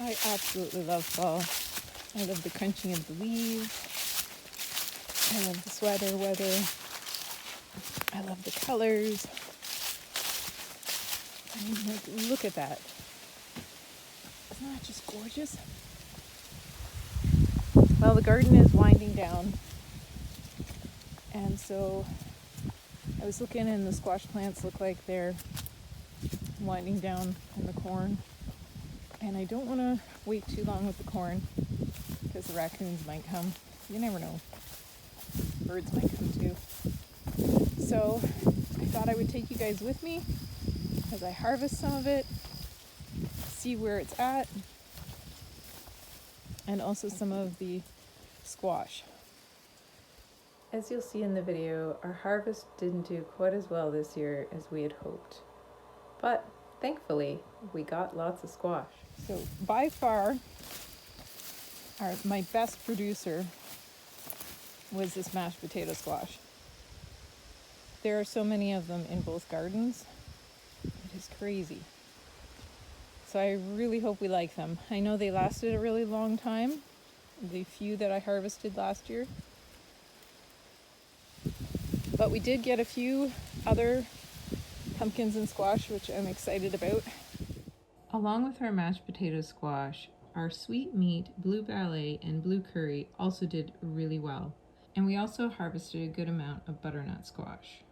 I absolutely love fall. I love the crunching of the leaves. I love the sweater weather. I love the colors. I mean, like, look at that. Isn't that just gorgeous? Well, the garden is winding down. And so I was looking and the squash plants look like they're winding down in the corn. And I don't want to wait too long with the corn because the raccoons might come. You never know. Birds might come too. So I thought I would take you guys with me as I harvest some of it, see where it's at, and also some of the squash. As you'll see in the video, our harvest didn't do quite as well this year as we had hoped. But thankfully, we got lots of squash. So by far, my best producer was this mashed potato squash. There are so many of them in both gardens. It is crazy. So I really hope we like them. I know they lasted a really long time, the few that I harvested last year. But we did get a few other pumpkins and squash, which I'm excited about. Along with our mashed potato squash, our sweet meat, blue ballet, and blue curry also did really well. And we also harvested a good amount of butternut squash.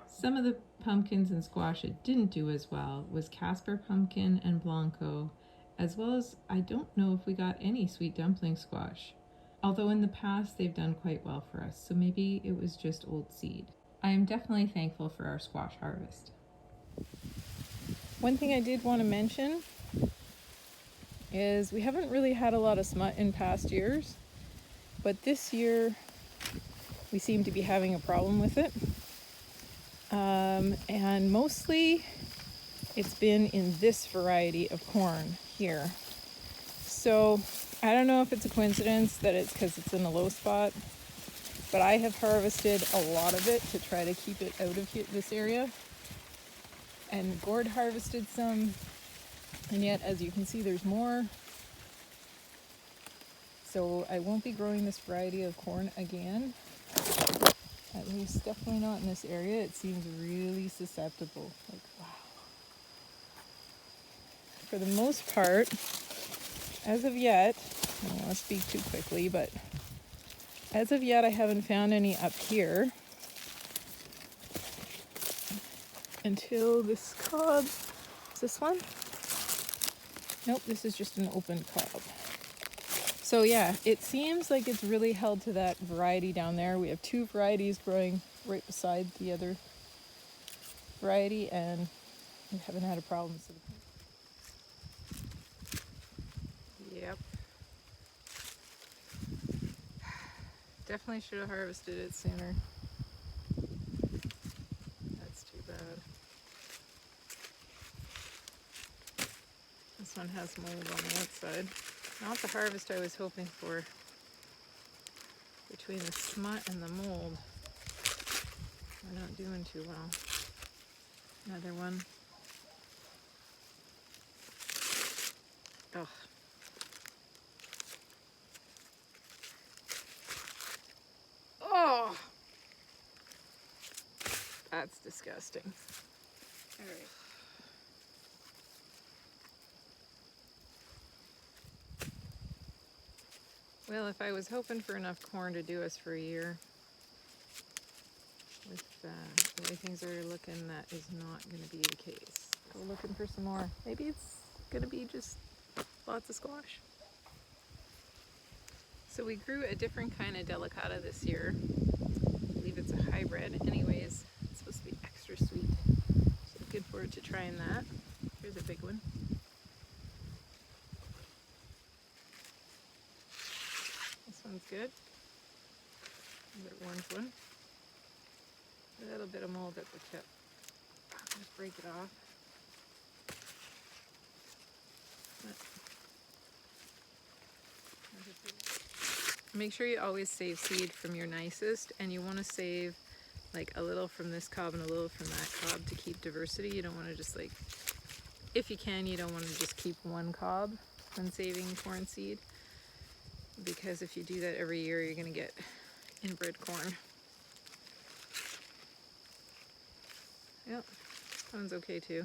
Some of the pumpkins and squash that didn't do as well was Casper pumpkin and Blanco, as well as I don't know if we got any sweet dumpling squash. Although in the past they've done quite well for us, so maybe it was just old seed. I am definitely thankful for our squash harvest. One thing I did want to mention is we haven't really had a lot of smut in past years, but this year we seem to be having a problem with it. And mostly it's been in this variety of corn here. So I don't know if it's a coincidence that it's because it's in a low spot, but I have harvested a lot of it to try to keep it out of this area. And Gord harvested some, and yet as you can see there's more. So I won't be growing this variety of corn again. At least definitely not in this area. It seems really susceptible. Like, wow. For the most part, as of yet, I don't want to speak too quickly, but as of yet I haven't found any up here until this cob. Is this one? Nope, this is just an open cob. So yeah, it seems like it's really held to that variety down there. We have two varieties growing right beside the other variety, and we haven't had a problem. Yep. Definitely should have harvested it sooner. That's too bad. This one has mold on the outside. Not the harvest I was hoping for. Between the smut and the mold, we're not doing too well. Another one. Ugh. Oh! That's disgusting. All right. Well, if I was hoping for enough corn to do us for a year, with the way things are looking, that is not going to be the case. Go looking for some more. Maybe it's going to be just lots of squash. So we grew a different kind of delicata this year. I believe it's a hybrid. Anyways, it's supposed to be extra sweet. So looking forward to trying that. Here's a big one. This one's good. Another orange one. A little bit of mold at the tip. Just break it off. Make sure you always save seed from your nicest, and you want to save like a little from this cob and a little from that cob to keep diversity. You don't want to just like If you can, you don't want to just keep one cob when saving corn seed, because if you do that every year, you're going to get inbred corn. Yep, that one's okay too.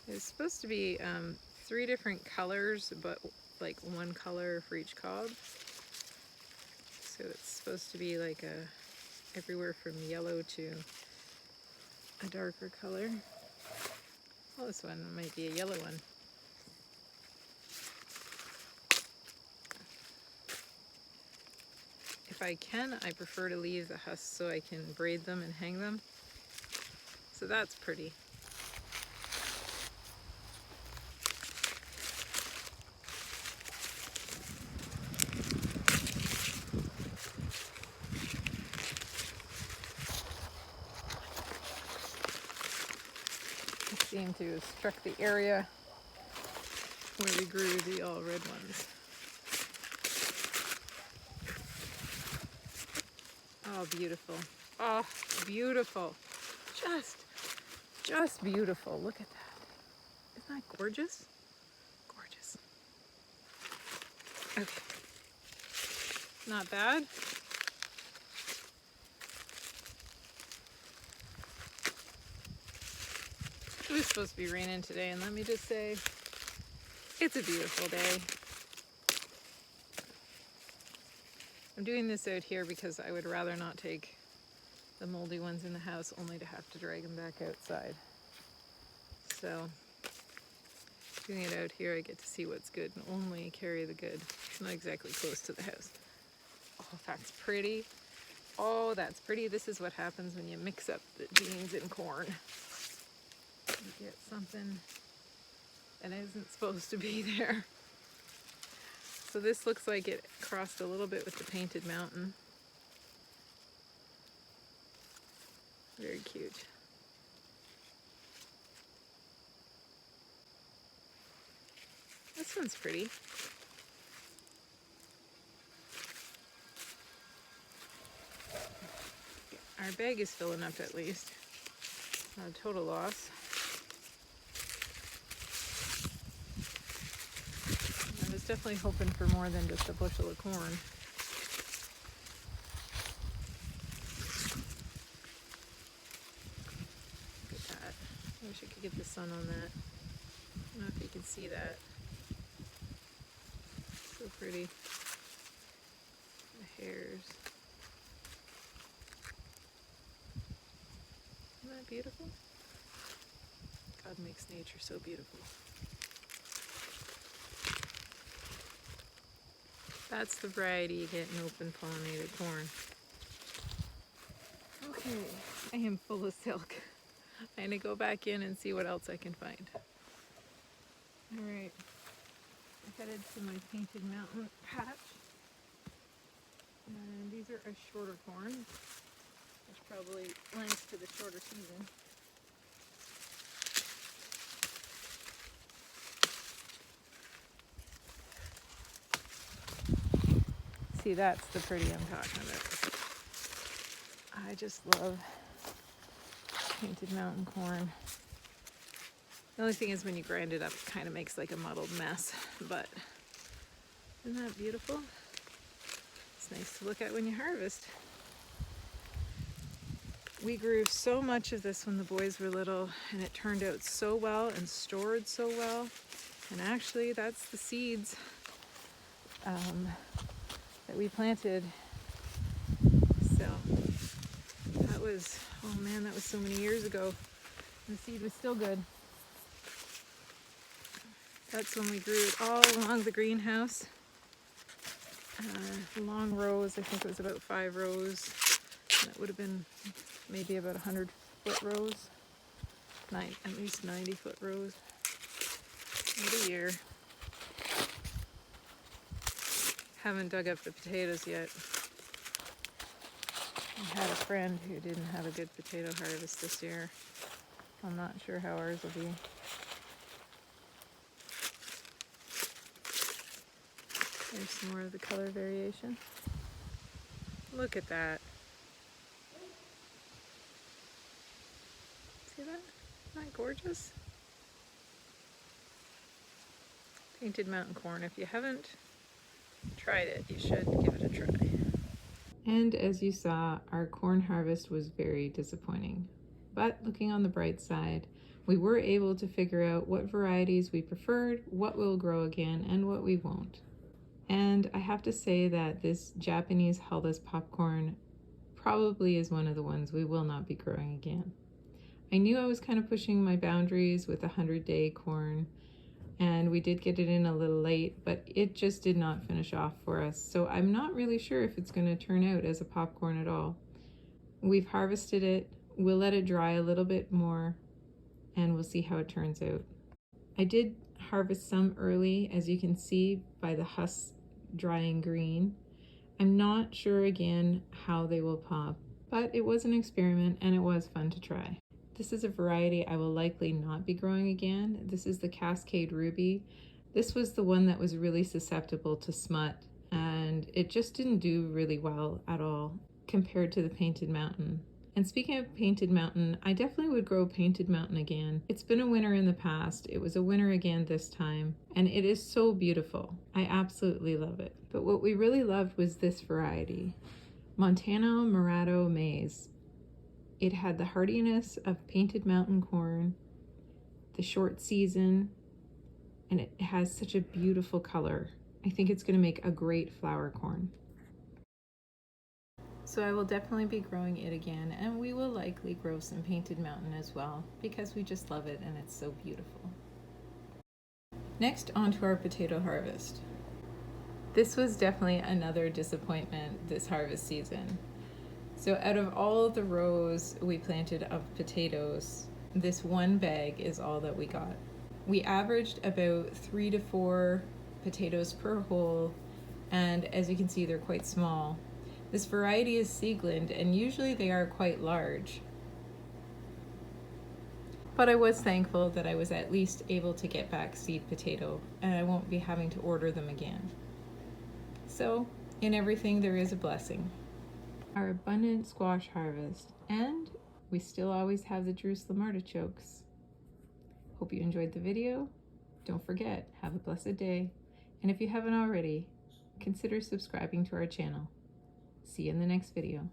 It's supposed to be 3 different colors, but like one color for each cob. So it's supposed to be like everywhere from yellow to a darker color. Well, this one might be a yellow one. If I can, I prefer to leave the husks so I can braid them and hang them. So that's pretty. I seem to have struck the area where we grew the all red ones. Oh, beautiful. Oh, beautiful. Just beautiful. Look at that. Isn't that gorgeous? Gorgeous. Okay. Not bad. It was supposed to be raining today, and let me just say, it's a beautiful day. I'm doing this out here because I would rather not take the moldy ones in the house, only to have to drag them back outside. So, doing it out here, I get to see what's good and only carry the good. Not exactly close to the house. Oh, that's pretty. Oh, that's pretty. This is what happens when you mix up the beans and corn. You get something that isn't supposed to be there. So this looks like it crossed a little bit with the Painted Mountain. Very cute. This one's pretty. Our bag is filling up at least. Not a total loss. I was definitely hoping for more than just a bushel of corn. Look at that. I wish I could get the sun on that. I don't know if you can see that. So pretty. The hairs. Isn't that beautiful? God makes nature so beautiful. That's the variety you get in open pollinated corn. Okay, I am full of silk. I'm gonna go back in and see what else I can find. Alright, I headed to my Painted Mountain patch. And these are a shorter corn, which probably lends to the shorter season. See, that's the pretty I'm talking about. I just love Painted Mountain corn. The only thing is when you grind it up, it kind of makes like a muddled mess, but isn't that beautiful? It's nice to look at when you harvest. We grew so much of this when the boys were little, and it turned out so well and stored so well. And actually, that's the seeds that we planted. So that was, oh man, that was so many years ago. The seed was still good. That's when we grew it all along the greenhouse. Long rows, I think it was about 5 rows. That would have been maybe about 100-foot rows. At least 90-foot rows. What a year. Haven't dug up the potatoes yet. I had a friend who didn't have a good potato harvest this year. I'm not sure how ours will be. There's some more of the color variation. Look at that. See that? Isn't that gorgeous? Painted mountain corn. If you haven't tried it, you should give it a try. And as you saw, our corn harvest was very disappointing. But looking on the bright side, we were able to figure out what varieties we preferred, what will grow again, and what we won't. And I have to say that this Japanese hulless popcorn probably is one of the ones we will not be growing again. I knew I was kind of pushing my boundaries with 100-day corn, and we did get it in a little late, but it just did not finish off for us. So I'm not really sure if it's going to turn out as a popcorn at all. We've harvested it. We'll let it dry a little bit more, and we'll see how it turns out. I did harvest some early, as you can see by the husks drying green. I'm not sure again how they will pop, but it was an experiment and it was fun to try. This is a variety I will likely not be growing again. This is the Cascade Ruby. This was the one that was really susceptible to smut, and it just didn't do really well at all compared to the Painted Mountain. And speaking of Painted Mountain, I definitely would grow Painted Mountain again. It's been a winner in the past. It was a winner again this time, and it is so beautiful. I absolutely love it. But what we really loved was this variety, Montana Morato Maize. It had the hardiness of Painted Mountain corn, the short season, and it has such a beautiful color. I think it's going to make a great flour corn. So I will definitely be growing it again, and we will likely grow some Painted Mountain as well because we just love it and it's so beautiful. Next, on to our potato harvest. This was definitely another disappointment this harvest season. So out of all of the rows we planted of potatoes, this one bag is all that we got. We averaged about 3 to 4 potatoes per hole, and as you can see, they're quite small. This variety is Seegland, and usually they are quite large. But I was thankful that I was at least able to get back seed potato, and I won't be having to order them again. So, in everything there is a blessing. Our abundant squash harvest, and we still always have the Jerusalem artichokes. Hope you enjoyed the video. Don't forget, have a blessed day, and if you haven't already, consider subscribing to our channel. See you in the next video.